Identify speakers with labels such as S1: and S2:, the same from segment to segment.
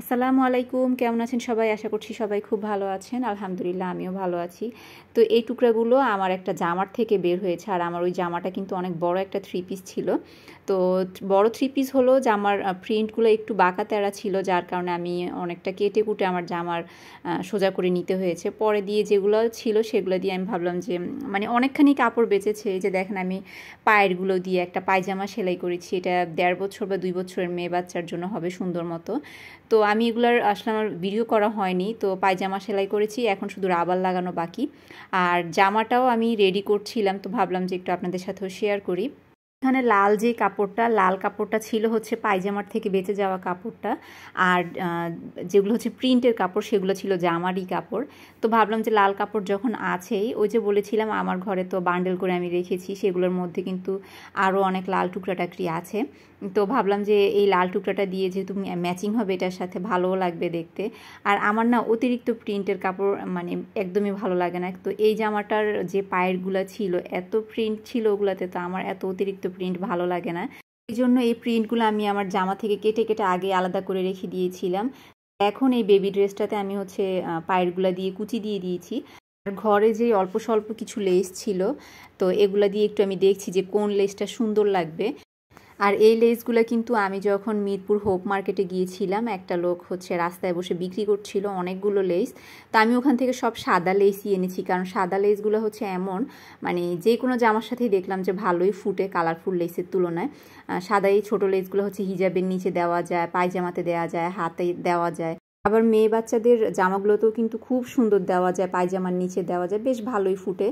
S1: আসসালামু আলাইকুম, কেমন আছেন সবাই? আশা করছি সবাই খুব ভালো আছেন। আলহামদুলিল্লাহ আমিও ভালো আছি। তো এই টুকরাগুলো আমার একটা জামার থেকে বের হয়েছে, আর আমার ওই জামাটা কিন্তু অনেক বড় একটা থ্রি পিস ছিল। তো বড় থ্রি পিস হলো জামার প্রিন্টগুলো একটু বাঁকা তেড়া ছিল, যার কারণে আমি অনেকটা কেটে কুটে আমার জামার সোজা করে নিতে হয়েছে। পরে দিয়ে যেগুলো ছিল সেগুলো দিয়ে আমি ভাবলাম যে মানে অনেকখানি কাপড় বেঁচেছে। এই যে দেখেন আমি পায়েরগুলো দিয়ে একটা পায়জামা সেলাই করেছি। এটা 1.5 বছর বা 2 বছরের মেয়ে বাচ্চার জন্য হবে সুন্দর মতো। তো আমি এগুলার আসলে আমার ভিডিও করা হয়নি। তো পায়জামা সেলাই করেছি, এখন শুধু রাবার লাগানো বাকি। আর জামাটাও আমি রেডি করছিলাম, তো ভাবলাম যে একটু আপনাদের সাথেও শেয়ার করি। এখানে লাল কাপড়টা ছিল হচ্ছে পায়জামার থেকে বেঁচে যাওয়া কাপড়টা, আর যেগুলো হচ্ছে প্রিন্টের কাপড় সেগুলো ছিল জামারই কাপড়। তো ভাবলাম যে লাল কাপড় যখন আছেই, ওই যে বলেছিলাম আমার ঘরে তো বান্ডেল করে আমি রেখেছি, সেগুলোর মধ্যে কিন্তু আরও অনেক লাল টুকরা টাকরি আছে। তো ভাবলাম যে এই লাল টুকরাটা দিয়ে যেহেতু ম্যাচিং হবে এটার সাথে, ভালোও লাগবে দেখতে। আর আমার না অতিরিক্ত প্রিন্টের কাপড় মানে একদমই ভালো লাগে না। তো এই জামাটার যে পায়েরগুলো ছিল এত প্রিন্ট ছিল ওগুলাতে, তো আমার এত অতিরিক্ত প্রিন্ট ভালো লাগে না। এই জন্য এই প্রিন্টগুলো আমি আমার জামা থেকে কেটে কেটে আগে আলাদা করে রেখে দিয়েছিলাম। এখন এই বেবি ড্রেসটাতে আমি হচ্ছে পায়েরগুলা দিয়ে কুচি দিয়ে দিয়েছি। আর ঘরে যে অল্প স্বল্প কিছু লেস ছিল, তো এগুলা দিয়ে একটু আমি দেখছি যে কোন লেসটা সুন্দর লাগবে। আর এই লেসগুলো কিন্তু আমি যখন মিরপুর হোপ মার্কেটে গিয়েছিলাম, একটা লোক হচ্ছে রাস্তায় বসে বিক্রি করছিল অনেকগুলো লেস। তো আমি ওখান থেকে সব সাদা লেসই এনেছি, কারণ সাদা লেসগুলো হচ্ছে এমন মানে যে কোনো জামার সাথেই দেখলাম যে ভালোই ফুটে কালারফুল লেসের তুলনায়। সাদা এই ছোটো লেসগুলো হচ্ছে হিজাবের নিচে দেওয়া যায়, পায়জামাতে দেওয়া যায়, হাতে দেওয়া যায়। আবার মেয়ে বাচ্চাদের জামাগুলোতেও কিন্তু খুব সুন্দর দেওয়া যায়, পায়জামার নিচে দেওয়া যায়, বেশ ভালোই ফুটে।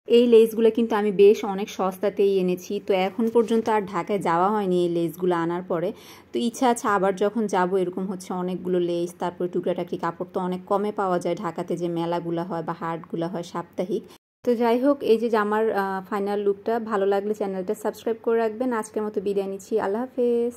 S1: এই লেসগুলো কিন্তু আমি বেশ অনেক সস্তাতেই এনেছি। তো এখন পর্যন্ত আর ঢাকায় যাওয়া হয়নি এই লেসগুলো আনার পরে। তো ইচ্ছা আছে আবার যখন যাব এরকম হচ্ছে অনেকগুলো লেস, তারপরে টুকরাটাকরি কাপড় তো অনেক কমে পাওয়া যায় ঢাকাতে, যে মেলাগুলো হয় বা হাটগুলো হয় সাপ্তাহিক। তো যাই হোক, এই যে জামার ফাইনাল লুকটা ভালো লাগলে চ্যানেলটা সাবস্ক্রাইব করে রাখবেন। আজকের মতো বিদায় নিচ্ছি, আল্লাহ হাফেজ।